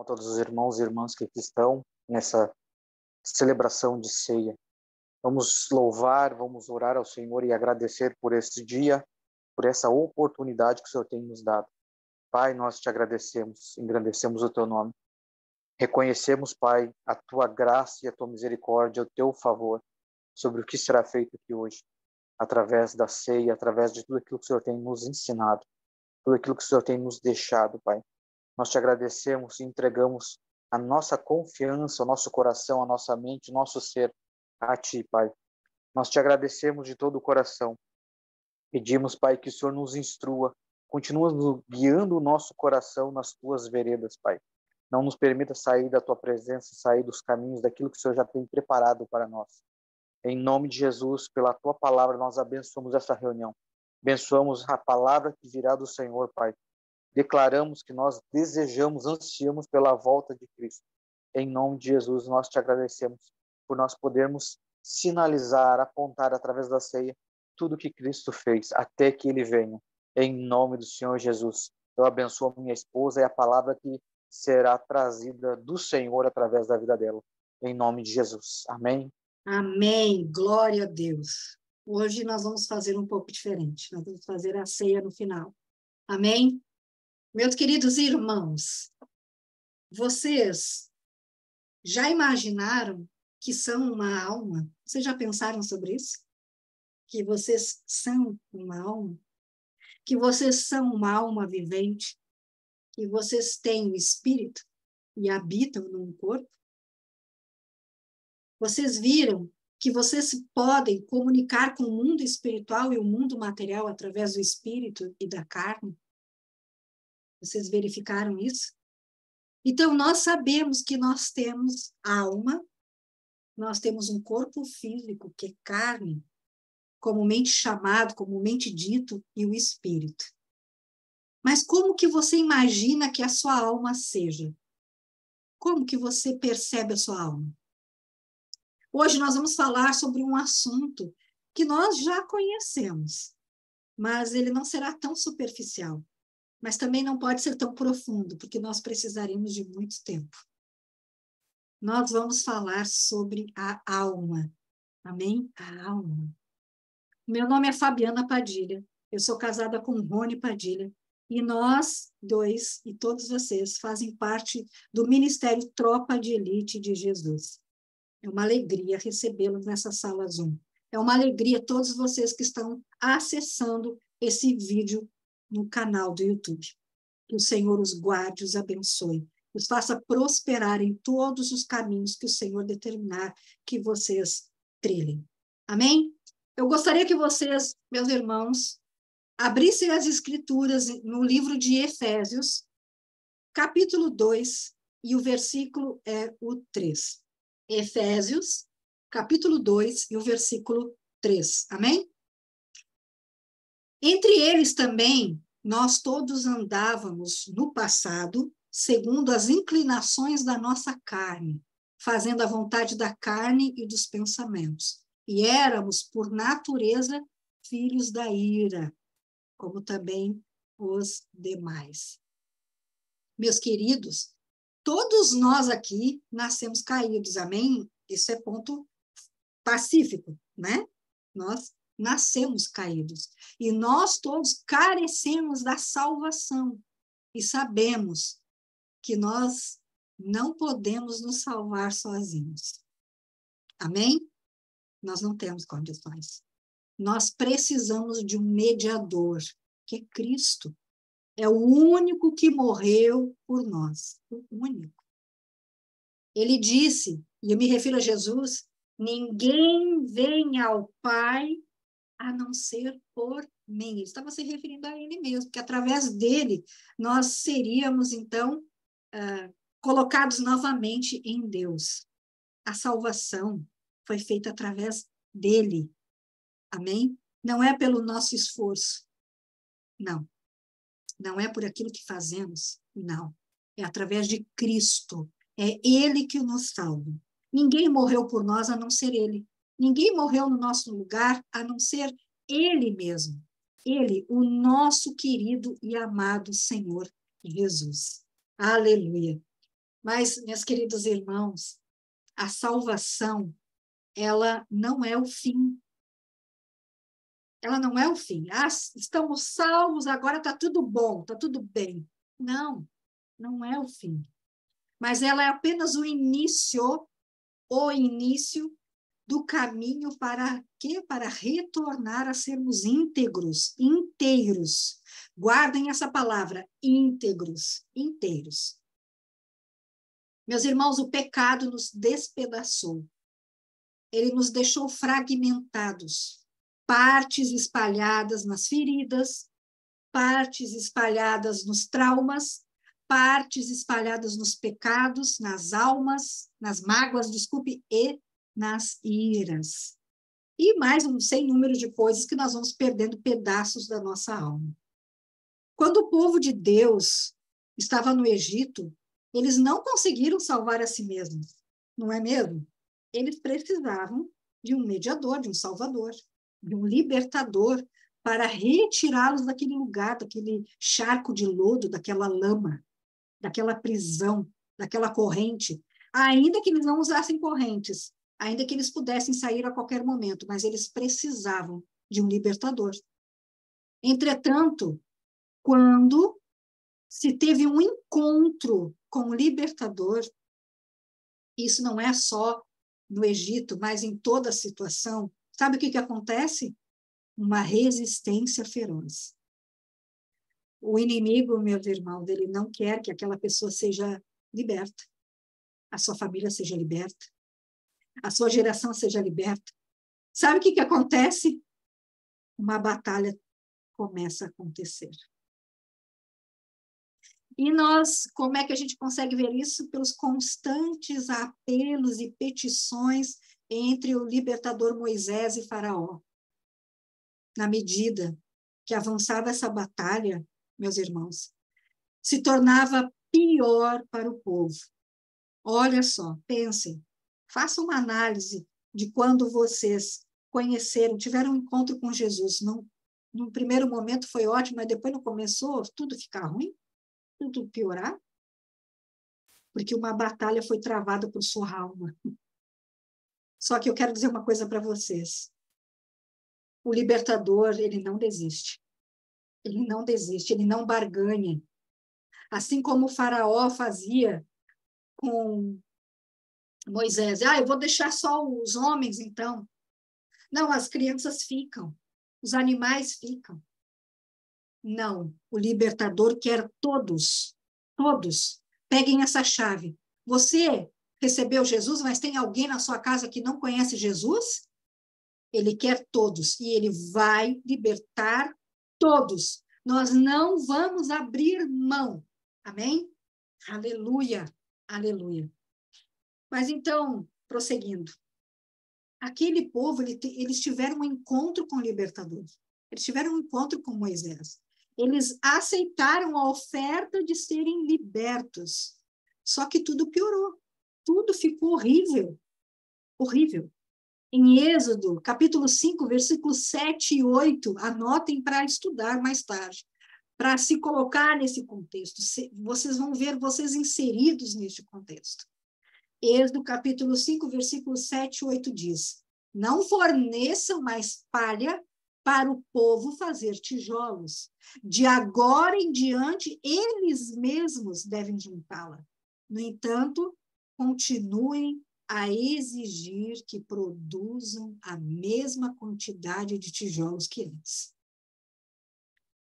a todos os irmãos e irmãs que aqui estão nessa celebração de ceia. Vamos louvar, vamos orar ao Senhor e agradecer por este dia, por essa oportunidade que o Senhor tem nos dado. Pai, nós te agradecemos, engrandecemos o teu nome. Reconhecemos, Pai, a tua graça e a tua misericórdia, o teu favor sobre o que será feito aqui hoje, através da ceia, através de tudo aquilo que o Senhor tem nos ensinado, tudo aquilo que o Senhor tem nos deixado, Pai. Nós te agradecemos e entregamos a nossa confiança, o nosso coração, a nossa mente, o nosso ser a Ti, Pai. Nós te agradecemos de todo o coração. Pedimos, Pai, que o Senhor nos instrua, continua guiando o nosso coração nas Tuas veredas, Pai. Não nos permita sair da Tua presença, sair dos caminhos, daquilo que o Senhor já tem preparado para nós. Em nome de Jesus, pela Tua palavra, nós abençoamos essa reunião. Abençoamos a palavra que virá do Senhor, Pai. Declaramos que nós desejamos, ansiamos pela volta de Cristo. Em nome de Jesus, nós te agradecemos por nós podermos sinalizar, apontar através da ceia tudo que Cristo fez, até que Ele venha. Em nome do Senhor Jesus, eu abençoo a minha esposa e a palavra que será trazida do Senhor através da vida dela. Em nome de Jesus. Amém. Amém. Glória a Deus. Hoje nós vamos fazer um pouco diferente. Nós vamos fazer a ceia no final. Amém? Meus queridos irmãos, vocês já imaginaram que são uma alma? Vocês já pensaram sobre isso? Que vocês são uma alma? Que vocês são uma alma vivente? Que vocês têm o espírito e habitam num corpo? Vocês viram que vocês podem comunicar com o mundo espiritual e o mundo material através do espírito e da carne? Vocês verificaram isso? Então, nós sabemos que nós temos alma, nós temos um corpo físico, que é carne, comumente chamado, comumente dito, e o espírito. Mas como que você imagina que a sua alma seja? Como que você percebe a sua alma? Hoje nós vamos falar sobre um assunto que nós já conhecemos, mas ele não será tão superficial. Mas também não pode ser tão profundo, porque nós precisaremos de muito tempo. Nós vamos falar sobre a alma. Amém? A alma. Meu nome é Fabiana Padilha. Eu sou casada com Rony Padilha. E nós dois, e todos vocês, fazem parte do Ministério Tropa de Elite de Jesus. É uma alegria recebê-los nessa sala Zoom. É uma alegria todos vocês que estão acessando esse vídeo no canal do YouTube. Que o Senhor os guarde, os abençoe, os faça prosperar em todos os caminhos que o Senhor determinar que vocês trilhem. Amém? Eu gostaria que vocês, meus irmãos, abrissem as escrituras no livro de Efésios, capítulo 2, e o versículo é o 3. Efésios, capítulo 2, e o versículo 3. Amém? Entre eles também, nós todos andávamos no passado, segundo as inclinações da nossa carne, fazendo a vontade da carne e dos pensamentos. E éramos, por natureza, filhos da ira, como também os demais. Meus queridos, todos nós aqui nascemos caídos, amém? Isso é ponto pacífico, né? Nós nascemos caídos. E nós todos carecemos da salvação. E sabemos que nós não podemos nos salvar sozinhos. Amém? Nós não temos condições. Nós precisamos de um mediador, que é Cristo. É o único que morreu por nós. O único. Ele disse, e eu me refiro a Jesus, ninguém vem ao Pai a não ser por mim. Ele estava se referindo a ele mesmo, porque através dele nós seríamos, então, colocados novamente em Deus. A salvação foi feita através dele. Amém? Não é pelo nosso esforço. Não. Não é por aquilo que fazemos. Não. É através de Cristo. É ele que nos salva. Ninguém morreu por nós a não ser ele. Ninguém morreu no nosso lugar a não ser ele mesmo. Ele, o nosso querido e amado Senhor Jesus. Aleluia. Mas, meus queridos irmãos, a salvação, ela não é o fim. Ela não é o fim. Ah, estamos salvos, agora está tudo bom, está tudo bem. Não, não é o fim. Mas ela é apenas o início do caminho para quê? Para retornar a sermos íntegros, inteiros. Guardem essa palavra, íntegros, inteiros. Meus irmãos, o pecado nos despedaçou. Ele nos deixou fragmentados, partes espalhadas nas feridas, partes espalhadas nos traumas, partes espalhadas nos pecados, nas almas, nas mágoas, desculpe, e nas iras. E mais um sem número de coisas que nós vamos perdendo pedaços da nossa alma. Quando o povo de Deus estava no Egito, eles não conseguiram salvar a si mesmos, não é mesmo? Eles precisavam de um mediador, de um salvador, de um libertador, para retirá-los daquele lugar, daquele charco de lodo, daquela lama, daquela prisão, daquela corrente, ainda que eles não usassem correntes, ainda que eles pudessem sair a qualquer momento, mas eles precisavam de um libertador. Entretanto, quando se teve um encontro com o libertador, isso não é só no Egito, mas em toda a situação, sabe o que acontece? Uma resistência feroz. O inimigo, meus irmãos, ele não quer que aquela pessoa seja liberta, a sua família seja liberta, a sua geração seja liberta. Sabe o que acontece? Uma batalha começa a acontecer. E nós, como é que a gente consegue ver isso? Pelos constantes apelos e petições entre o libertador Moisés e Faraó. Na medida que avançava essa batalha, meus irmãos, se tornava pior para o povo. Olha só, pensem, façam uma análise de quando vocês conheceram, tiveram um encontro com Jesus. No primeiro momento foi ótimo, mas depois não começou tudo ficar ruim? Tudo piorar? Porque uma batalha foi travada por sua alma. Só que eu quero dizer uma coisa para vocês. O libertador, ele não desiste. Ele não desiste, ele não barganha. Assim como o faraó fazia com Moisés. Ah, eu vou deixar só os homens, então. Não, as crianças ficam. Os animais ficam. Não, o libertador quer todos. Todos. Peguem essa chave. Você recebeu Jesus, mas tem alguém na sua casa que não conhece Jesus? Ele quer todos e ele vai libertar todos. Nós não vamos abrir mão. Amém? Aleluia, aleluia. Mas então, prosseguindo. Aquele povo, eles tiveram um encontro com o libertador. Eles tiveram um encontro com Moisés. Eles aceitaram a oferta de serem libertos. Só que tudo piorou. Tudo ficou horrível. Horrível. Em Êxodo, capítulo 5, versículos 7 e 8, anotem para estudar mais tarde, para se colocar nesse contexto. Vocês vão ver vocês inseridos neste contexto. Êxodo, capítulo 5, versículos 7 e 8 diz: não forneçam mais palha para o povo fazer tijolos. De agora em diante, eles mesmos devem juntá-la. No entanto, continuem a exigir que produzam a mesma quantidade de tijolos que antes.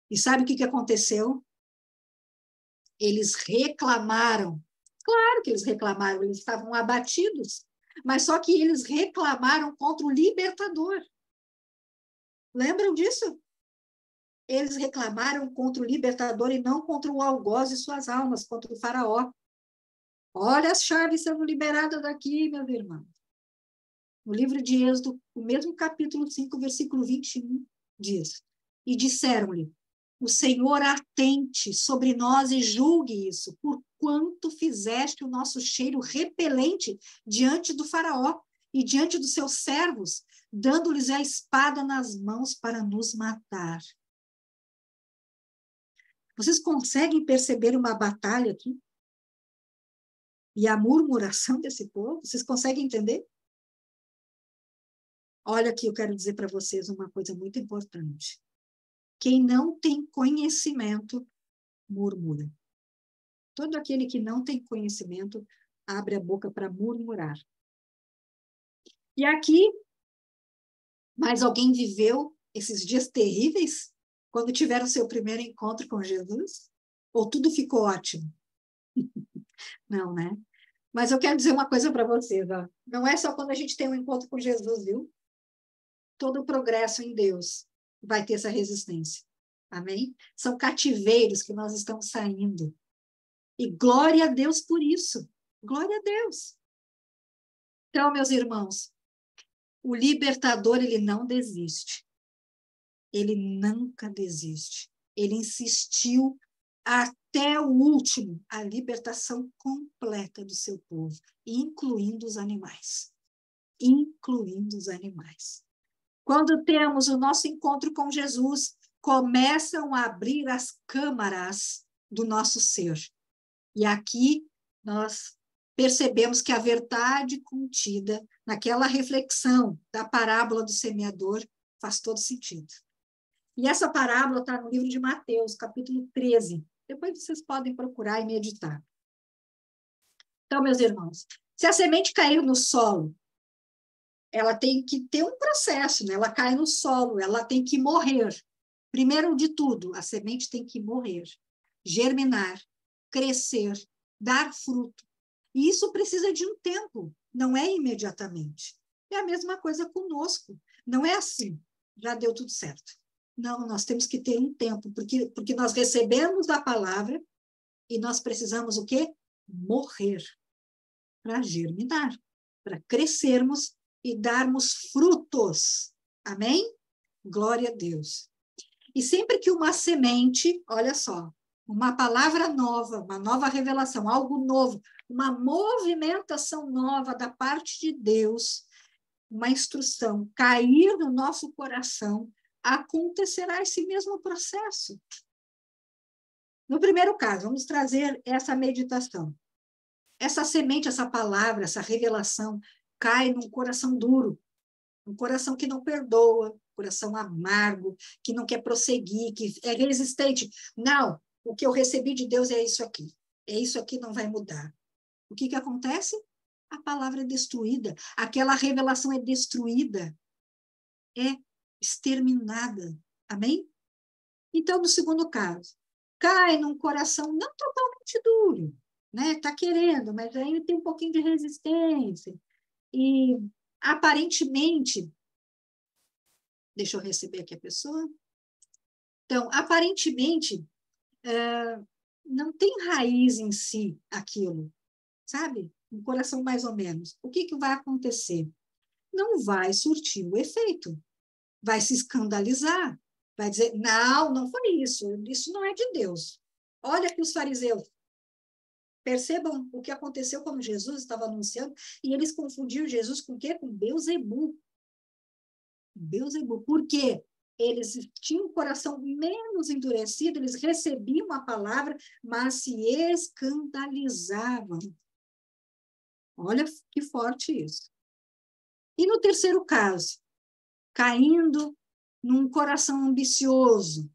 E sabe o que aconteceu? Eles reclamaram. Claro que eles reclamaram, eles estavam abatidos, mas só que eles reclamaram contra o libertador. Lembram disso? Eles reclamaram contra o libertador e não contra o algoz e suas almas, contra o faraó. Olha as chaves sendo liberadas daqui, meu irmão. No livro de Êxodo, o mesmo capítulo 5, versículo 21, diz: e disseram-lhe: o Senhor atente sobre nós e julgue isso, porquanto fizeste o nosso cheiro repelente diante do faraó e diante dos seus servos, dando-lhes a espada nas mãos para nos matar. Vocês conseguem perceber uma batalha aqui? e a murmuração desse povo. Vocês conseguem entender? Olha aqui, eu quero dizer para vocês uma coisa muito importante. Quem não tem conhecimento, murmura. Todo aquele que não tem conhecimento, abre a boca para murmurar. E aqui, mais alguém viveu esses dias terríveis? Quando tiveram seu primeiro encontro com Jesus? Ou tudo ficou ótimo? Não, né? Mas eu quero dizer uma coisa para vocês, ó. Não é só quando a gente tem um encontro com Jesus, viu? Todo o progresso em Deus vai ter essa resistência. Amém? São cativeiros que nós estamos saindo. E glória a Deus por isso. Glória a Deus. Então, meus irmãos, o libertador, ele não desiste. Ele nunca desiste. Ele insistiu até o último, a libertação completa do seu povo, incluindo os animais. Incluindo os animais. Quando temos o nosso encontro com Jesus, começam a abrir as câmaras do nosso ser. E aqui nós percebemos que a verdade contida naquela reflexão da parábola do semeador faz todo sentido. E essa parábola está no livro de Mateus, capítulo 13. Depois vocês podem procurar e meditar. Então, meus irmãos, se a semente cair no solo, ela tem que ter um processo, né? Ela cai no solo, ela tem que morrer. Primeiro de tudo, a semente tem que morrer, germinar, crescer, dar fruto. E isso precisa de um tempo, não é imediatamente. É a mesma coisa conosco. Não é assim, já deu tudo certo. Não, nós temos que ter um tempo, porque nós recebemos a palavra e nós precisamos o quê? Morrer para germinar, para crescermos e darmos frutos. Amém? Glória a Deus. E sempre que uma semente, olha só, uma palavra nova, uma nova revelação, algo novo, uma movimentação nova da parte de Deus, uma instrução cair no nosso coração, acontecerá esse mesmo processo. No primeiro caso, vamos trazer essa meditação. Essa semente, essa palavra, essa revelação cai num coração duro, um coração que não perdoa, coração amargo, que não quer prosseguir, que é resistente. Não, o que eu recebi de Deus é isso aqui. É isso aqui, não vai mudar. O que acontece? A palavra é destruída. Aquela revelação é destruída. É exterminada. Amém? Então, no segundo caso, cai num coração não totalmente duro, né? Está querendo, mas ainda tem um pouquinho de resistência. E, aparentemente, deixa eu receber aqui a pessoa. Então, aparentemente, não tem raiz em si aquilo, sabe? Um coração mais ou menos. O que vai acontecer? Não vai surtir o efeito. Vai se escandalizar. Vai dizer, não foi isso. Isso não é de Deus. Olha que os fariseus. Percebam o que aconteceu quando Jesus estava anunciando, e eles confundiam Jesus com o quê? Com Beelzebul. Beelzebul. Por quê? Eles tinham um coração menos endurecido, eles recebiam a palavra, mas se escandalizavam. Olha que forte isso. E no terceiro caso, caindo num coração ambicioso,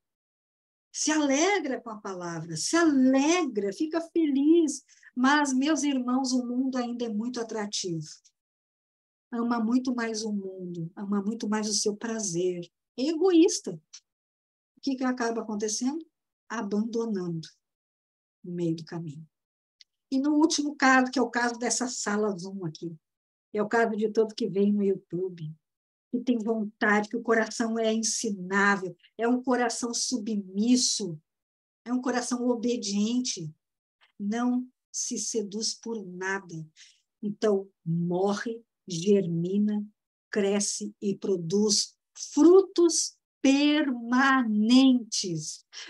se alegra com a palavra, se alegra, fica feliz, mas, meus irmãos, o mundo ainda é muito atrativo. Ama muito mais o mundo, ama muito mais o seu prazer. É egoísta. O que acaba acontecendo? Abandonando no meio do caminho. E no último caso, que é o caso dessa sala Zoom aqui, é o caso de todo que vem no YouTube, que tem vontade, que o coração é ensinável, é um coração submisso, é um coração obediente, não se seduz por nada. Então, morre, germina, cresce e produz frutos permanentes.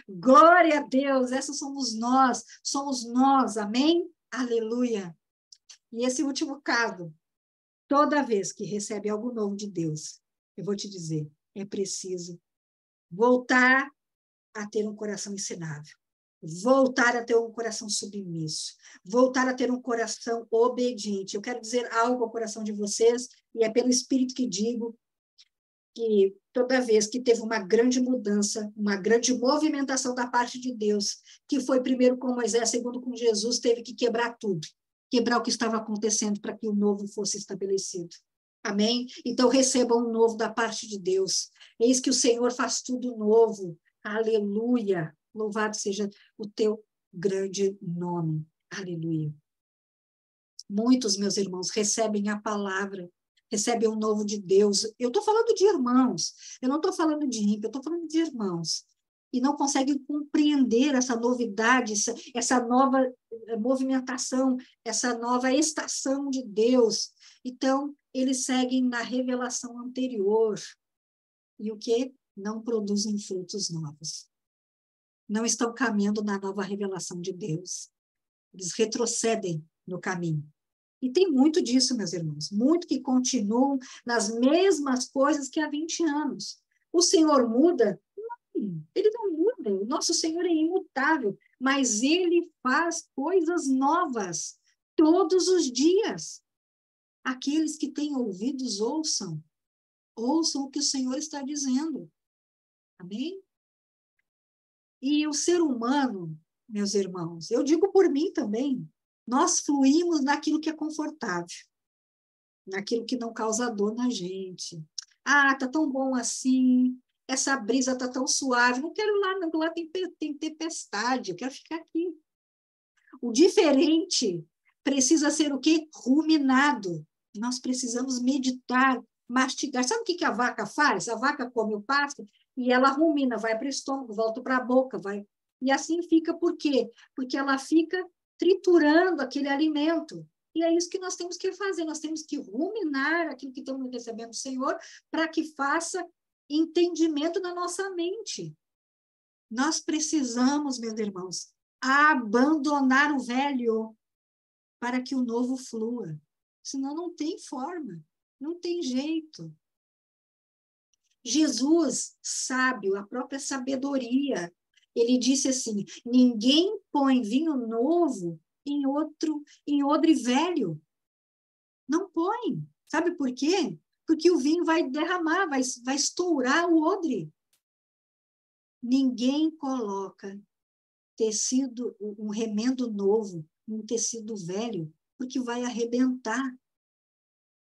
Glória a Deus, essas somos nós, amém? Aleluia. E esse último caso, toda vez que recebe algo novo de Deus, eu vou te dizer, é preciso voltar a ter um coração ensinável. voltar a ter um coração submisso, voltar a ter um coração obediente. Eu quero dizer algo ao coração de vocês, e é pelo Espírito que digo, que toda vez que teve uma grande mudança, uma grande movimentação da parte de Deus, que foi primeiro com Moisés, segundo com Jesus, teve que quebrar tudo, quebrar o que estava acontecendo para que o novo fosse estabelecido. Amém? Então recebam o novo da parte de Deus. Eis que o Senhor faz tudo novo. Aleluia! Louvado seja o teu grande nome. Aleluia. Muitos, meus irmãos, recebem a palavra, recebem o novo de Deus. Eu estou falando de irmãos, eu não estou falando de ímpio, eu estou falando de irmãos. E não conseguem compreender essa novidade, essa nova movimentação, essa nova estação de Deus. Então, eles seguem na revelação anterior. E o que? Não produzem frutos novos. Não estão caminhando na nova revelação de Deus. Eles retrocedem no caminho. E tem muito disso, meus irmãos, muito que continuam nas mesmas coisas que há 20 anos. O Senhor muda? Não, ele não muda. O nosso Senhor é imutável, mas ele faz coisas novas todos os dias. Aqueles que têm ouvidos, ouçam. Ouçam o que o Senhor está dizendo. Amém? E o ser humano, meus irmãos, eu digo por mim também, nós fluímos naquilo que é confortável, naquilo que não causa dor na gente. Ah, tá tão bom assim, essa brisa tá tão suave, não quero ir lá, não, lá tem tempestade, eu quero ficar aqui. O diferente precisa ser o quê? Ruminado. Nós precisamos meditar, mastigar. Sabe o que a vaca faz? A vaca come o pasto e ela rumina, vai para o estômago, volta para a boca, vai. E assim fica por quê? Porque ela fica triturando aquele alimento. E é isso que nós temos que fazer, nós temos que ruminar aquilo que estamos recebendo do Senhor para que faça entendimento na nossa mente. Nós precisamos, meus irmãos, abandonar o velho para que o novo flua. Senão não tem forma, não tem jeito. Jesus, sábio, a própria sabedoria, ele disse assim, ninguém põe vinho novo em odre velho. Não põe. Sabe por quê? Porque o vinho vai derramar, vai estourar o odre. Ninguém coloca tecido, um remendo novo, um tecido velho, porque vai arrebentar.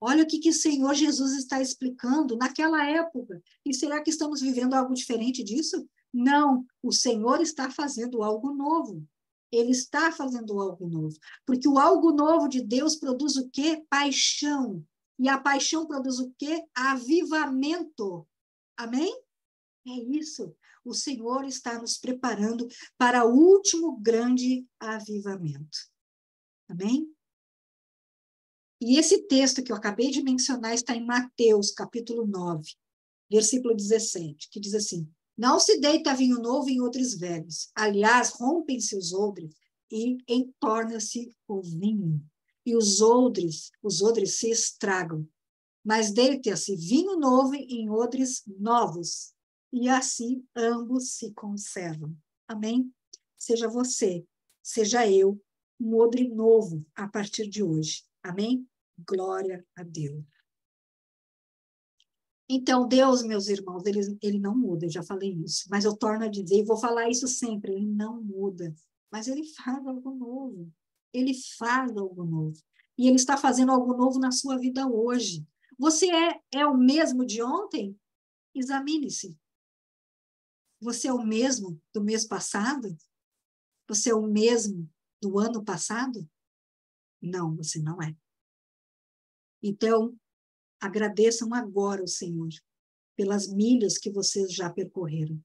Olha o que o Senhor Jesus está explicando naquela época. E será que estamos vivendo algo diferente disso? Não, o Senhor está fazendo algo novo. Ele está fazendo algo novo. Porque o algo novo de Deus produz o quê? Paixão. E a paixão produz o quê? Avivamento. Amém? É isso. O Senhor está nos preparando para o último grande avivamento. Amém? E esse texto que eu acabei de mencionar está em Mateus, capítulo 9, versículo 17, que diz assim, não se deita vinho novo em odres velhos, aliás, rompem-se os odres e entorna-se o vinho, e os odres se estragam, mas deita-se vinho novo em odres novos, e assim ambos se conservam. Amém? Seja você, seja eu, um odre novo a partir de hoje. Amém? Glória a Deus. Então, Deus, meus irmãos, ele não muda, eu já falei isso, mas eu torno a dizer, e vou falar isso sempre, ele não muda, mas ele faz algo novo. Ele faz algo novo. E ele está fazendo algo novo na sua vida hoje. Você é o mesmo de ontem? Examine-se. Você é o mesmo do mês passado? Você é o mesmo do ano passado? Não, você não é. Então, agradeçam agora ao Senhor pelas milhas que vocês já percorreram.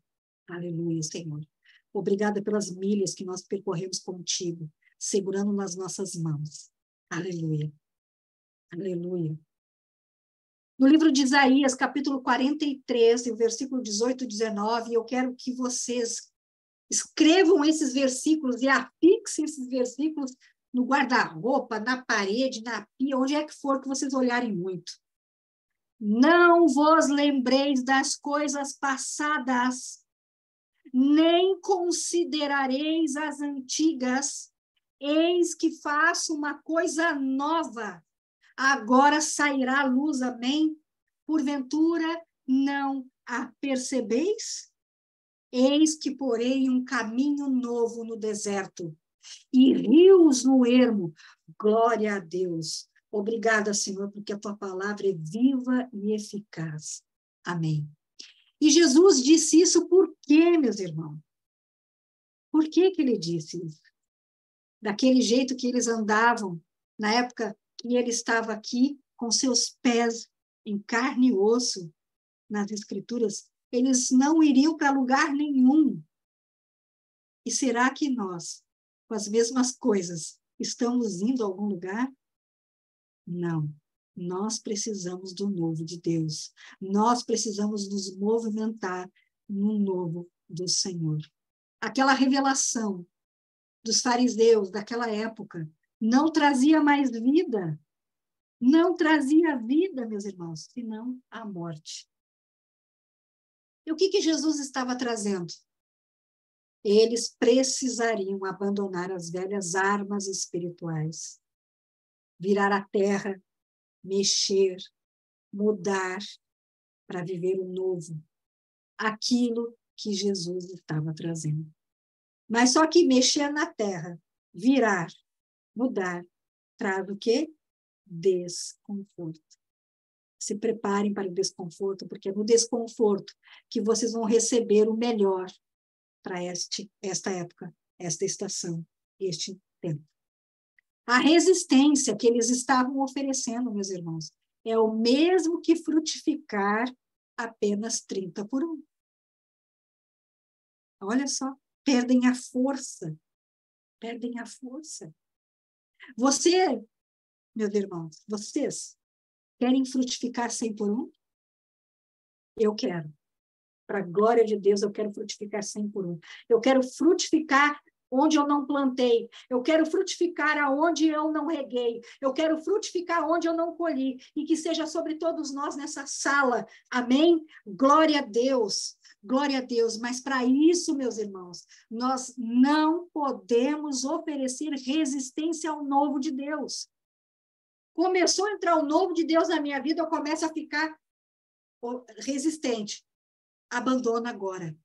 Aleluia, Senhor. Obrigada pelas milhas que nós percorremos contigo, segurando nas nossas mãos. Aleluia. Aleluia. No livro de Isaías, capítulo 43, o versículo 18 e 19, eu quero que vocês escrevam esses versículos e afixem esses versículos no guarda-roupa, na parede, na pia, onde é que for que vocês olharem muito. Não vos lembreis das coisas passadas, nem considerareis as antigas, eis que faço uma coisa nova, agora sairá a luz, amém? Porventura não a percebeis? Eis que porei um caminho novo no deserto, e rios no ermo. Glória a Deus. Obrigada, Senhor, porque a tua palavra é viva e eficaz. Amém. E Jesus disse isso por quê, meus irmãos? Por que que ele disse isso? Daquele jeito que eles andavam, na época que ele estava aqui, com seus pés em carne e osso, nas Escrituras, eles não iriam para lugar nenhum. E será que nós, com as mesmas coisas, estamos indo a algum lugar? Não. Nós precisamos do novo de Deus. Nós precisamos nos movimentar no novo do Senhor. Aquela revelação dos fariseus daquela época não trazia mais vida. Não trazia vida, meus irmãos, senão a morte. E o que Jesus estava trazendo? Eles precisariam abandonar as velhas armas espirituais, virar a terra, mexer, mudar para viver o novo, aquilo que Jesus estava trazendo. Mas só que mexer na terra, virar, mudar, traz o quê? Desconforto. Se preparem para o desconforto, porque é no desconforto que vocês vão receber o melhor para esta época, esta estação, este tempo. A resistência que eles estavam oferecendo, meus irmãos, é o mesmo que frutificar apenas 30 por 1. Olha só, perdem a força. Perdem a força. Você, meus irmãos, vocês querem frutificar 100 por 1? Eu quero. Para a glória de Deus, eu quero frutificar 100 por 1. Eu quero frutificar onde eu não plantei. Eu quero frutificar aonde eu não reguei. Eu quero frutificar onde eu não colhi. E que seja sobre todos nós nessa sala. Amém? Glória a Deus. Glória a Deus. Mas para isso, meus irmãos, nós não podemos oferecer resistência ao novo de Deus. Começou a entrar o novo de Deus na minha vida, eu começo a ficar resistente. Abandona agora.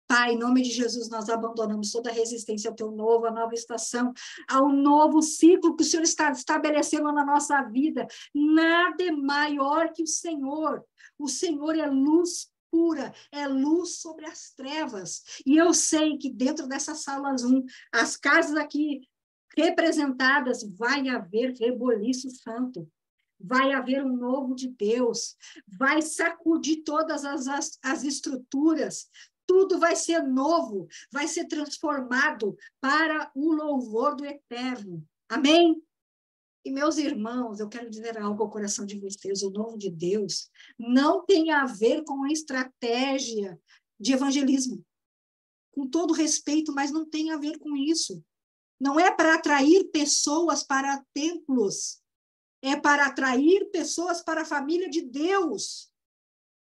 Pai, em nome de Jesus, nós abandonamos toda a resistência ao teu novo, à nova estação, ao novo ciclo que o Senhor está estabelecendo na nossa vida. Nada é maior que o Senhor. O Senhor é luz pura, é luz sobre as trevas. E eu sei que dentro dessa sala Zoom, as casas aqui representadas, vai haver reboliço santo. Vai haver um novo de Deus, vai sacudir todas as estruturas, tudo vai ser novo, vai ser transformado para o louvor do eterno. Amém? E, meus irmãos, eu quero dizer algo ao coração de vocês, o novo de Deus não tem a ver com a estratégia de evangelismo. Com todo respeito, mas não tem a ver com isso. Não é para atrair pessoas para templos, é para atrair pessoas para a família de Deus.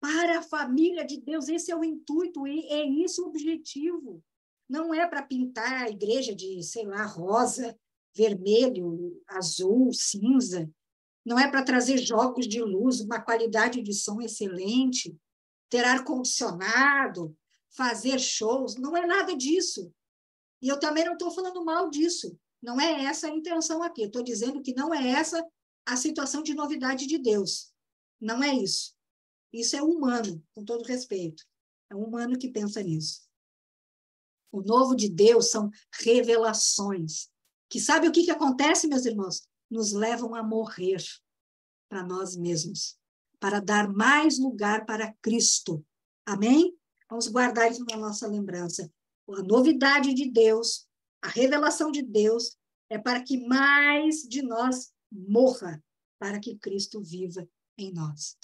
Para a família de Deus, esse é o intuito, é esse o objetivo. Não é para pintar a igreja de, sei lá, rosa, vermelho, azul, cinza. Não é para trazer jogos de luz, uma qualidade de som excelente, ter ar-condicionado, fazer shows. Não é nada disso. E eu também não estou falando mal disso. Não é essa a intenção aqui. Estou dizendo que não é essa a situação de novidade de Deus. Não é isso. Isso é humano, com todo respeito. É um humano que pensa nisso. O novo de Deus são revelações. Que sabe o que acontece, meus irmãos? Nos levam a morrer para nós mesmos, para dar mais lugar para Cristo. Amém? Vamos guardar isso na nossa lembrança. A novidade de Deus, a revelação de Deus, é para que mais de nós morra, para que Cristo viva em nós.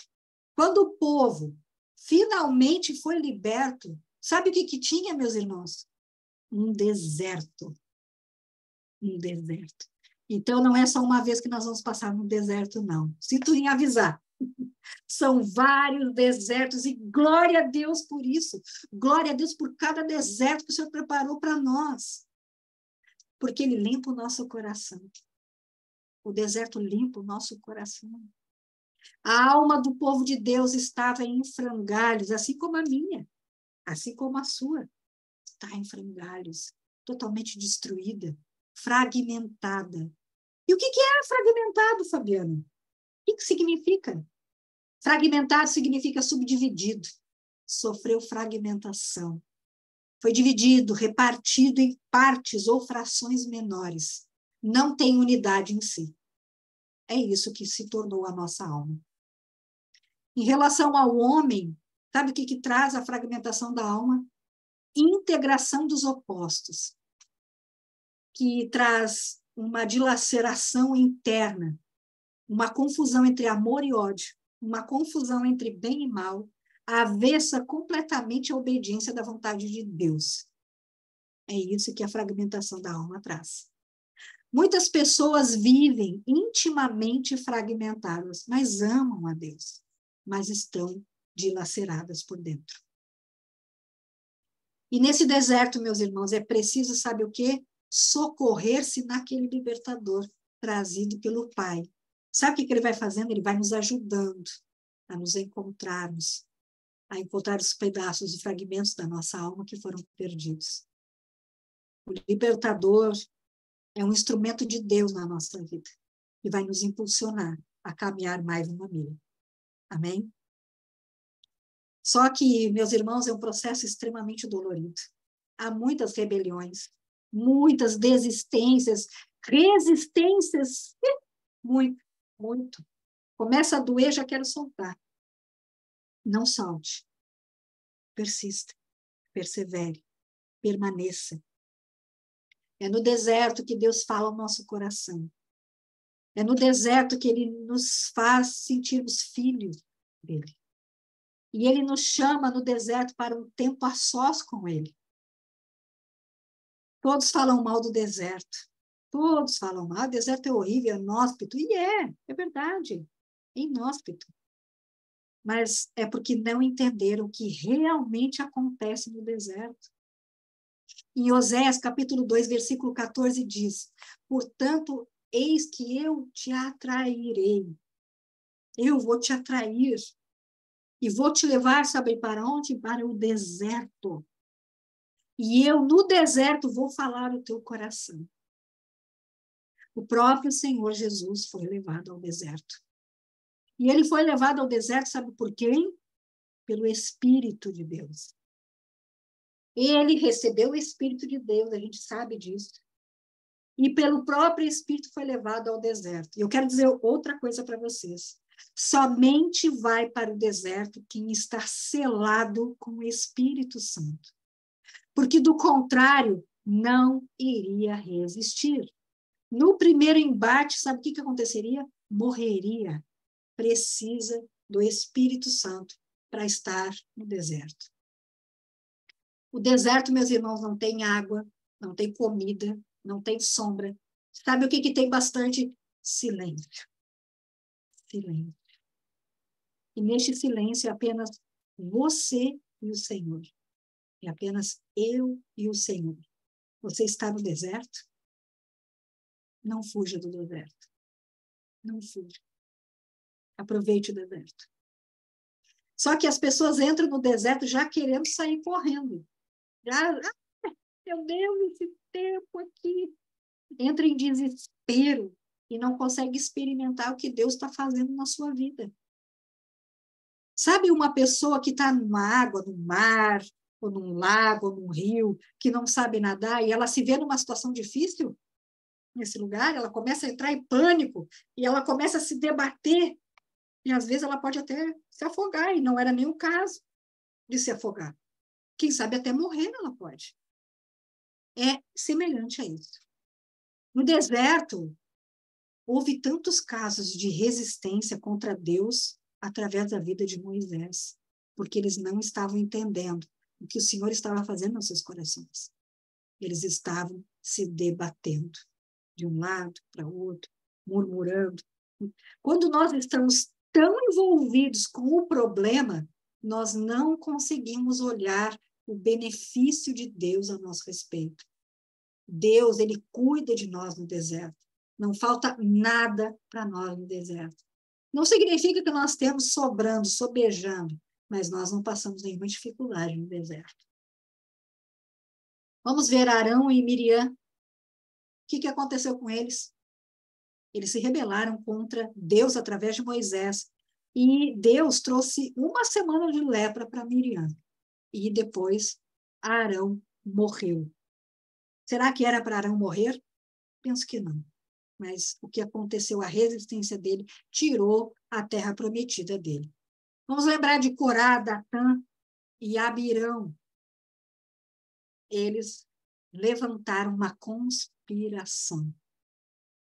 Quando o povo finalmente foi liberto, sabe o que tinha, meus irmãos? Um deserto. Um deserto. Então, não é só uma vez que nós vamos passar no deserto, não. Sinto em avisar. São vários desertos, e glória a Deus por isso. Glória a Deus por cada deserto que o Senhor preparou para nós. Porque Ele limpa o nosso coração. O deserto limpa o nosso coração. A alma do povo de Deus estava em frangalhos, assim como a minha, assim como a sua. Está em frangalhos, totalmente destruída, fragmentada. E o que é fragmentado, Fabiana? O que significa? Fragmentado significa subdividido. Sofreu fragmentação. Foi dividido, repartido em partes ou frações menores. Não tem unidade em si. É isso que se tornou a nossa alma. Em relação ao homem, sabe o que traz a fragmentação da alma? Integração dos opostos, que traz uma dilaceração interna, uma confusão entre amor e ódio, uma confusão entre bem e mal, avessa completamente à obediência da vontade de Deus. É isso que a fragmentação da alma traz. Muitas pessoas vivem intimamente fragmentadas, mas amam a Deus, mas estão dilaceradas por dentro. E nesse deserto, meus irmãos, é preciso, sabe o quê? Socorrer-se naquele libertador trazido pelo Pai. Sabe o que ele vai fazendo? Ele vai nos ajudando a nos encontrarmos, a encontrar os pedaços e fragmentos da nossa alma que foram perdidos. O libertador é um instrumento de Deus na nossa vida e vai nos impulsionar a caminhar mais uma milha. Amém? Só que, meus irmãos, é um processo extremamente dolorido. Há muitas rebeliões, muitas desistências, resistências, muito, muito. Começa a doer, já quero soltar. Não solte. Persista, persevere, permaneça. É no deserto que Deus fala ao nosso coração. É no deserto que Ele nos faz sentirmos filhos dEle. E Ele nos chama no deserto para um tempo a sós com Ele. Todos falam mal do deserto. Todos falam mal. O deserto é horrível, é inóspito. E é verdade. É inóspito. Mas é porque não entenderam o que realmente acontece no deserto. Em Oséias, capítulo 2, versículo 14, diz: portanto, eis que eu te atrairei. Eu vou te atrair. E vou te levar, sabe para onde? Para o deserto. E eu, no deserto, vou falar o teu coração. O próprio Senhor Jesus foi levado ao deserto. E ele foi levado ao deserto, sabe por quem? Pelo Espírito de Deus. Ele recebeu o Espírito de Deus, a gente sabe disso. E pelo próprio Espírito foi levado ao deserto. E eu quero dizer outra coisa para vocês. Somente vai para o deserto quem está selado com o Espírito Santo. Porque, do contrário, não iria resistir. No primeiro embate, sabe o que aconteceria? Morreria. Precisa do Espírito Santo para estar no deserto. O deserto, meus irmãos, não tem água, não tem comida, não tem sombra. Sabe o que tem bastante? Silêncio. Silêncio. E neste silêncio é apenas você e o Senhor. É apenas eu e o Senhor. Você está no deserto? Não fuja do deserto. Não fuja. Aproveite o deserto. Só que as pessoas entram no deserto já querendo sair correndo. Já, meu Deus, esse tempo aqui. Entra em desespero e não consegue experimentar o que Deus está fazendo na sua vida. Sabe uma pessoa que está numa água, num mar, ou num lago, ou num rio, que não sabe nadar, e ela se vê numa situação difícil nesse lugar, ela começa a entrar em pânico, e ela começa a se debater, e às vezes ela pode até se afogar, e não era nem o caso de se afogar. Quem sabe até morrer ela pode. É semelhante a isso. No deserto, houve tantos casos de resistência contra Deus através da vida de Moisés, porque eles não estavam entendendo o que o Senhor estava fazendo nos seus corações. Eles estavam se debatendo de um lado para o outro, murmurando. Quando nós estamos tão envolvidos com o problema, nós não conseguimos olhar o benefício de Deus a nosso respeito. Deus, ele cuida de nós no deserto. Não falta nada para nós no deserto. Não significa que nós temos sobrando, sobejando, mas nós não passamos nenhuma dificuldade no deserto. Vamos ver Arão e Miriam. O que aconteceu com eles? Eles se rebelaram contra Deus através de Moisés. E Deus trouxe uma semana de lepra para Miriam. E depois Arão morreu. Será que era para Arão morrer? Penso que não. Mas o que aconteceu, a resistência dele, tirou a terra prometida dele. Vamos lembrar de Corá, Datã e Abirão. Eles levantaram uma conspiração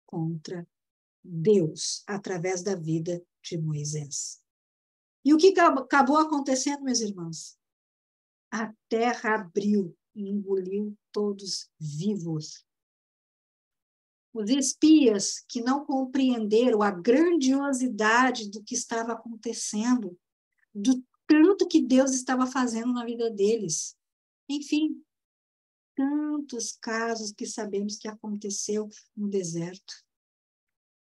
contra Deus, através da vida de Moisés. E o que acabou acontecendo, meus irmãos? A terra abriu e engoliu todos vivos. Os espias que não compreenderam a grandiosidade do que estava acontecendo, do tanto que Deus estava fazendo na vida deles. Enfim, tantos casos que sabemos que aconteceu no deserto.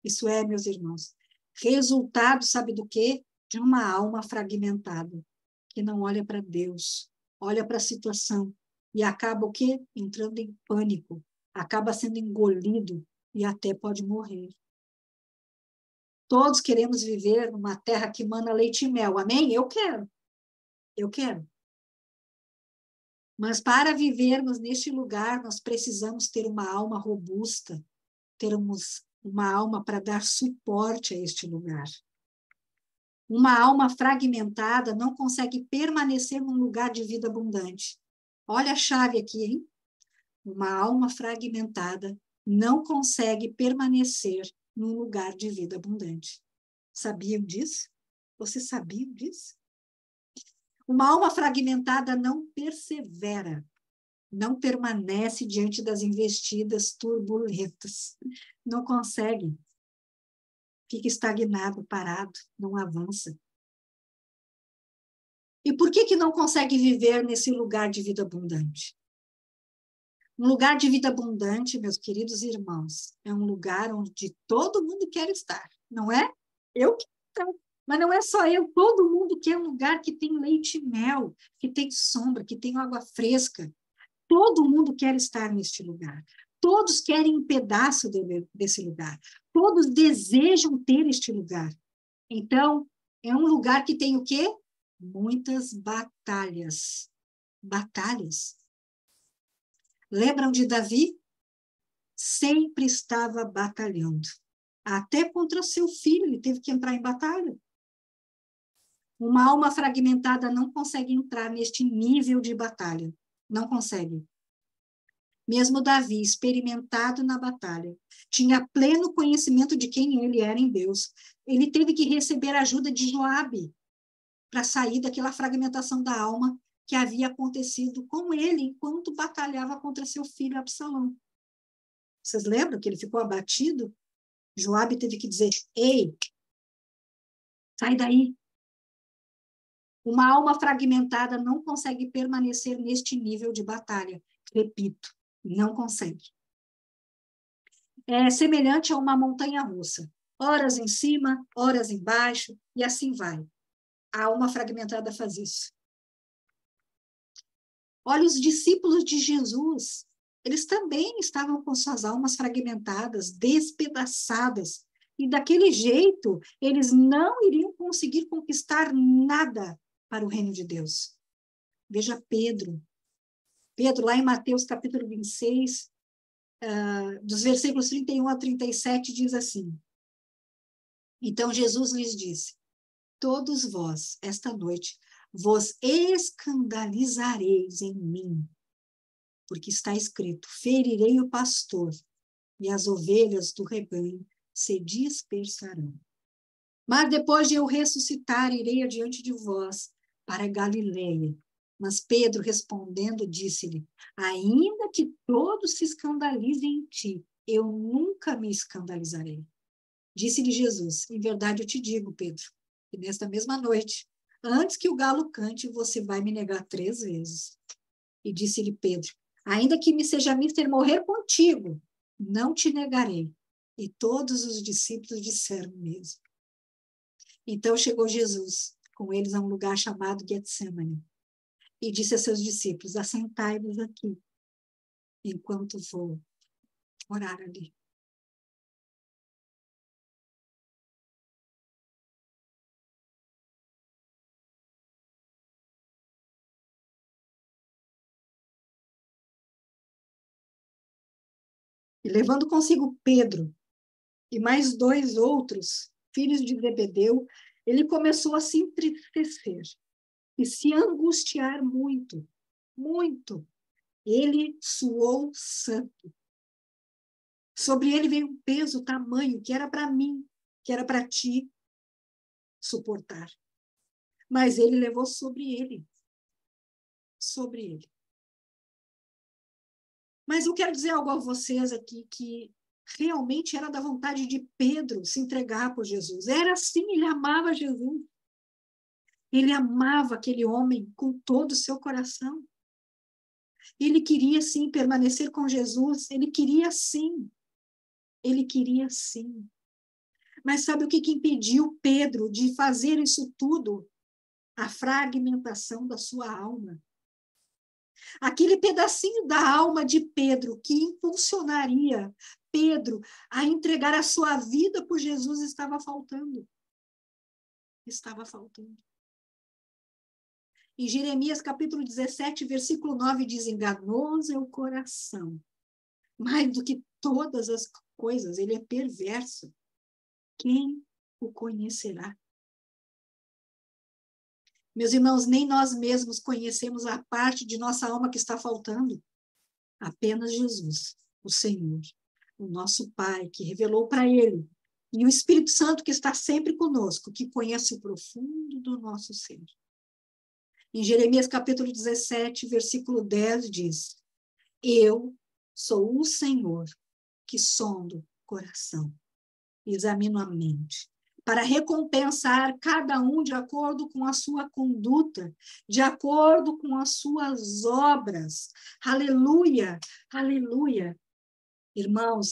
Isso é, meus irmãos, resultado, sabe do quê? De uma alma fragmentada, que não olha para Deus, olha para a situação e acaba o quê? Entrando em pânico, acaba sendo engolido e até pode morrer. Todos queremos viver numa terra que mana leite e mel, amém? Eu quero. Mas para vivermos neste lugar, nós precisamos ter uma alma robusta, termos uma alma para dar suporte a este lugar. Uma alma fragmentada não consegue permanecer num lugar de vida abundante. Olha a chave aqui, hein? Uma alma fragmentada não consegue permanecer num lugar de vida abundante. Sabiam disso? Vocês sabiam disso? Uma alma fragmentada não persevera, não permanece diante das investidas turbulentas, não consegue, fica estagnado, parado, não avança. E por que não consegue viver nesse lugar de vida abundante? Um lugar de vida abundante, meus queridos irmãos, é um lugar onde todo mundo quer estar, não é? Eu quero estar. Mas não é só eu, todo mundo quer um lugar que tem leite e mel, que tem sombra, que tem água fresca. Todo mundo quer estar neste lugar. Todos querem um pedaço desse lugar. Todos desejam ter este lugar. Então, é um lugar que tem o quê? Muitas batalhas. Batalhas. Lembram de Davi? Sempre estava batalhando. Até contra seu filho, ele teve que entrar em batalha. Uma alma fragmentada não consegue entrar neste nível de batalha. Não consegue. Mesmo Davi, experimentado na batalha, tinha pleno conhecimento de quem ele era em Deus. Ele teve que receber a ajuda de Joabe para sair daquela fragmentação da alma que havia acontecido com ele enquanto batalhava contra seu filho Absalão. Vocês lembram que ele ficou abatido? Joabe teve que dizer: ei, sai daí. Uma alma fragmentada não consegue permanecer neste nível de batalha. Repito, não consegue. É semelhante a uma montanha-russa. Horas em cima, horas embaixo, e assim vai. A alma fragmentada faz isso. Olha os discípulos de Jesus. Eles também estavam com suas almas fragmentadas, despedaçadas. E daquele jeito, eles não iriam conseguir conquistar nada para o reino de Deus. Veja Pedro. Pedro, lá em Mateus capítulo 26, dos versículos 31 a 37, diz assim: então Jesus lhes disse: todos vós, esta noite, vos escandalizareis em mim, porque está escrito: ferirei o pastor, e as ovelhas do rebanho se dispersarão. Mas depois de eu ressuscitar, irei adiante de vós para Galileia. Mas Pedro, respondendo, disse-lhe: ainda que todos se escandalizem em ti, eu nunca me escandalizarei. Disse-lhe Jesus: em verdade eu te digo, Pedro, E nesta mesma noite, antes que o galo cante, você vai me negar 3 vezes. E disse-lhe Pedro, ainda que me seja mister morrer contigo, não te negarei. E todos os discípulos disseram o mesmo. Então chegou Jesus com eles a um lugar chamado Getsemane e disse a seus discípulos, assentai-vos aqui, enquanto vou orar ali. E levando consigo Pedro e mais 2 outros, filhos de Zebedeu, ele começou a se entristecer e se angustiar muito, muito. Ele suou sangue. Sobre ele veio um peso tamanho que era para mim, que era para ti suportar. Mas ele levou sobre ele. Sobre ele. Mas eu quero dizer algo a vocês aqui, que realmente era da vontade de Pedro se entregar por Jesus. Era assim, ele amava Jesus. Ele amava aquele homem com todo o seu coração. Ele queria, sim, permanecer com Jesus. Ele queria, sim. Ele queria, sim. Mas sabe o que impediu Pedro de fazer isso tudo? A fragmentação da sua alma. Aquele pedacinho da alma de Pedro que impulsionaria Pedro a entregar a sua vida por Jesus estava faltando. Estava faltando. Em Jeremias capítulo 17, versículo 9 diz, enganoso é o coração, mais do que todas as coisas, ele é perverso. Quem o conhecerá? Meus irmãos, nem nós mesmos conhecemos a parte de nossa alma que está faltando. Apenas Jesus, o Senhor, o nosso Pai, que revelou para ele, e o Espírito Santo que está sempre conosco, que conhece o profundo do nosso ser. Em Jeremias capítulo 17, versículo 10 diz, eu sou o Senhor que sondo o coração, examino a mente, para recompensar cada um de acordo com a sua conduta, de acordo com as suas obras. Aleluia, aleluia. Irmãos,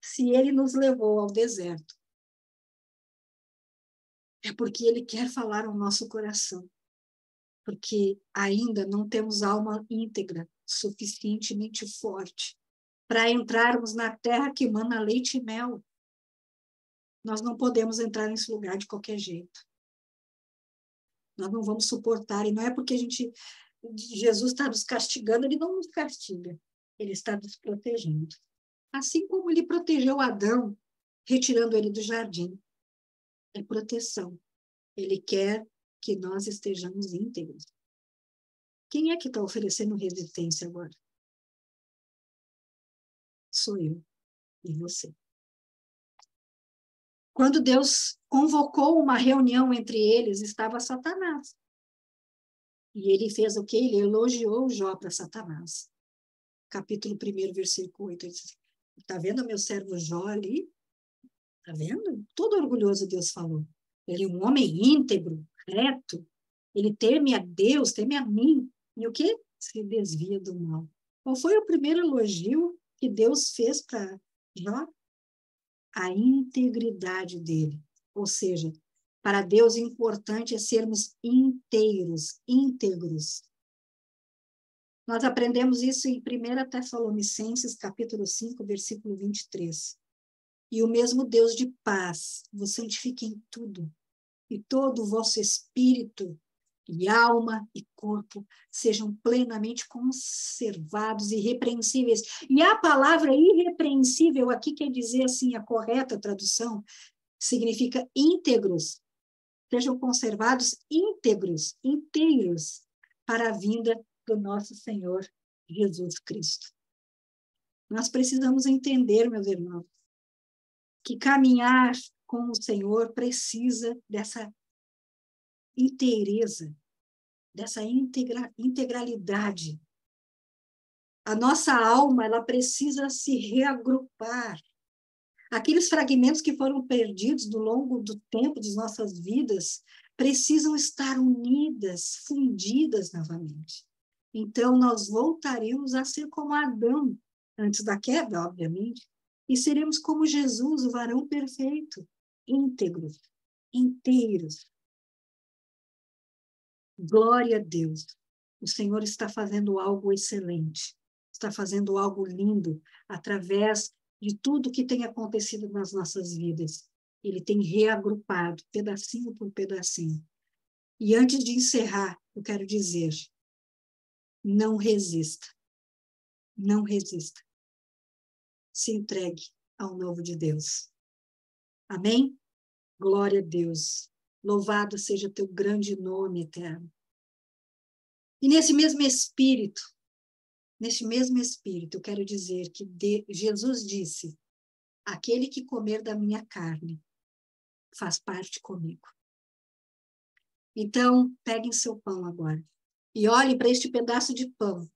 se ele nos levou ao deserto, é porque ele quer falar ao nosso coração, porque ainda não temos alma íntegra, suficientemente forte, para entrarmos na terra que mana leite e mel. Nós não podemos entrar nesse lugar de qualquer jeito. Nós não vamos suportar, e não é porque Jesus está nos castigando, ele não nos castiga, ele está nos protegendo. Assim como ele protegeu Adão, retirando ele do jardim. É proteção. Ele quer que nós estejamos íntegros. Quem é que está oferecendo resistência agora? Sou eu e você. Quando Deus convocou uma reunião entre eles, estava Satanás. E ele fez o quê? Ele elogiou Jó para Satanás. Capítulo 1, versículo 8. Ele disse, está vendo meu servo Jó ali? Está vendo? Todo orgulhoso Deus falou. Ele é um homem íntegro, reto. Ele teme a Deus, teme a mim. E o quê? Se desvia do mal. Qual foi o primeiro elogio que Deus fez para Jó? A integridade dele. Ou seja, para Deus importante é sermos inteiros, íntegros. Nós aprendemos isso em 1 Tessalonicenses, capítulo 5, versículo 23. E o mesmo Deus de paz vos santifique em tudo, e todo o vosso espírito, e alma e corpo sejam plenamente conservados, irrepreensíveis. E a palavra irrepreensível aqui quer dizer assim, a correta tradução significa íntegros, sejam conservados íntegros, inteiros, para a vinda do nosso Senhor Jesus Cristo. Nós precisamos entender, meus irmãos, que caminhar com o Senhor precisa dessa inteireza, dessa integralidade. A nossa alma, ela precisa se reagrupar. Aqueles fragmentos que foram perdidos ao longo do tempo de nossas vidas precisam estar unidas, fundidas novamente. Então, nós voltaremos a ser como Adão, antes da queda, obviamente, e seremos como Jesus, o varão perfeito, íntegros, inteiros. Glória a Deus. O Senhor está fazendo algo excelente, está fazendo algo lindo, através de tudo que tem acontecido nas nossas vidas. Ele tem reagrupado, pedacinho por pedacinho. E antes de encerrar, eu quero dizer, não resista. Não resista. Se entregue ao novo de Deus. Amém? Glória a Deus. Louvado seja teu grande nome eterno. E nesse mesmo espírito, eu quero dizer que Jesus disse, aquele que comer da minha carne faz parte comigo. Então, peguem seu pão agora e olhem para este pedaço de pão.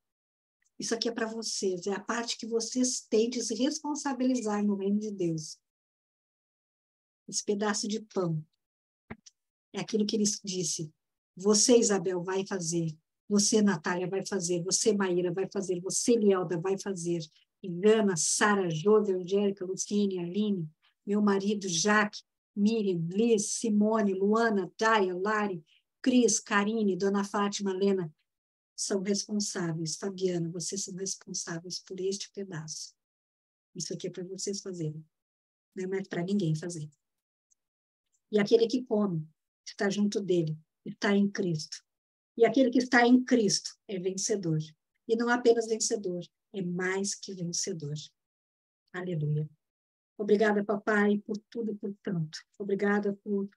Isso aqui é para vocês, é a parte que vocês têm de se responsabilizar no reino de Deus. Esse pedaço de pão é aquilo que ele disse. Você, Isabel, vai fazer. Você, Natália, vai fazer. Você, Maíra, vai fazer. Você, Lielda, vai fazer. Ivana, Sara, Jovem, Angélica, Luciene, Aline, meu marido, Jaque, Miriam, Liz, Simone, Luana, Daya, Lari, Cris, Karine, Dona Fátima, Lena, são responsáveis. Fabiana, vocês são responsáveis por este pedaço. Isso aqui é para vocês fazerem. Não é mais para ninguém fazer. E aquele que come, está junto dele, está em Cristo. E aquele que está em Cristo é vencedor. E não apenas vencedor, é mais que vencedor. Aleluia. Obrigada, papai, por tudo e por tanto. Obrigada por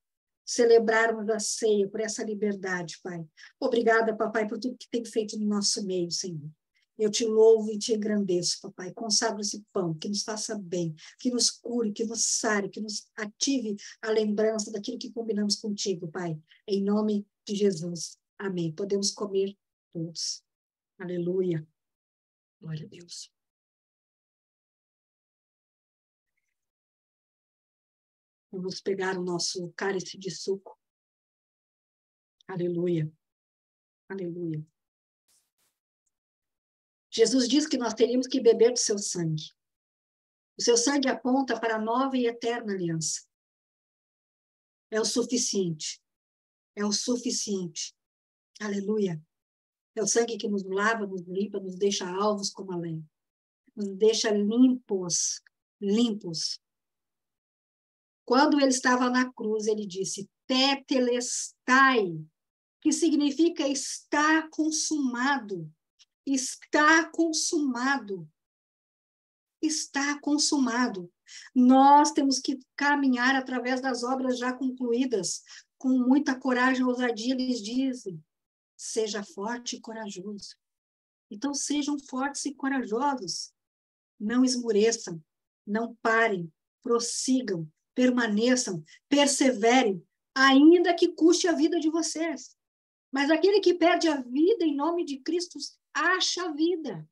celebrarmos a ceia, por essa liberdade, pai. Obrigada, papai, por tudo que tem feito no nosso meio, Senhor. Eu te louvo e te engrandeço, papai. Consagro esse pão, que nos faça bem, que nos cure, que nos sare, que nos ative a lembrança daquilo que combinamos contigo, pai. Em nome de Jesus. Amém. Podemos comer todos. Aleluia. Glória a Deus. Vamos pegar o nosso cálice de suco. Aleluia. Aleluia. Jesus diz que nós teríamos que beber do seu sangue. O seu sangue aponta para a nova e eterna aliança. É o suficiente. É o suficiente. Aleluia. É o sangue que nos lava, nos limpa, nos deixa alvos como a lã. Nos deixa limpos. Limpos. Quando ele estava na cruz, ele disse, tetelestai, que significa está consumado. Está consumado. Está consumado. Nós temos que caminhar através das obras já concluídas, com muita coragem e ousadia, eles dizem, seja forte e corajoso. Então, sejam fortes e corajosos. Não esmoreçam, não parem, prossigam, permaneçam, perseverem, ainda que custe a vida de vocês. Mas aquele que perde a vida em nome de Cristo, acha a vida.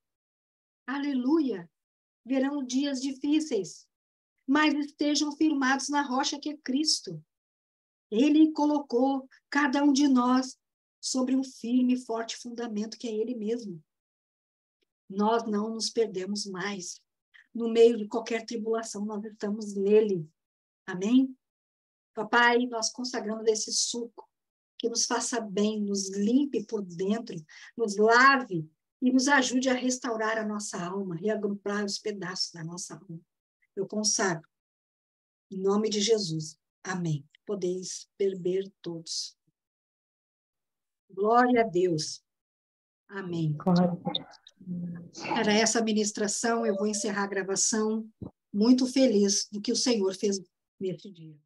Aleluia. Verão dias difíceis, mas estejam firmados na rocha que é Cristo. Ele colocou cada um de nós sobre um firme e forte fundamento que é Ele mesmo. Nós não nos perdemos mais. No meio de qualquer tribulação, nós estamos nele. Amém? Papai, nós consagramos esse suco que nos faça bem, nos limpe por dentro, nos lave e nos ajude a restaurar a nossa alma, reagrupar os pedaços da nossa alma. Eu consagro. Em nome de Jesus. Amém. Podeis beber todos. Glória a Deus. Amém. Era essa a ministração, eu vou encerrar a gravação, muito feliz do que o Senhor fez neste dia.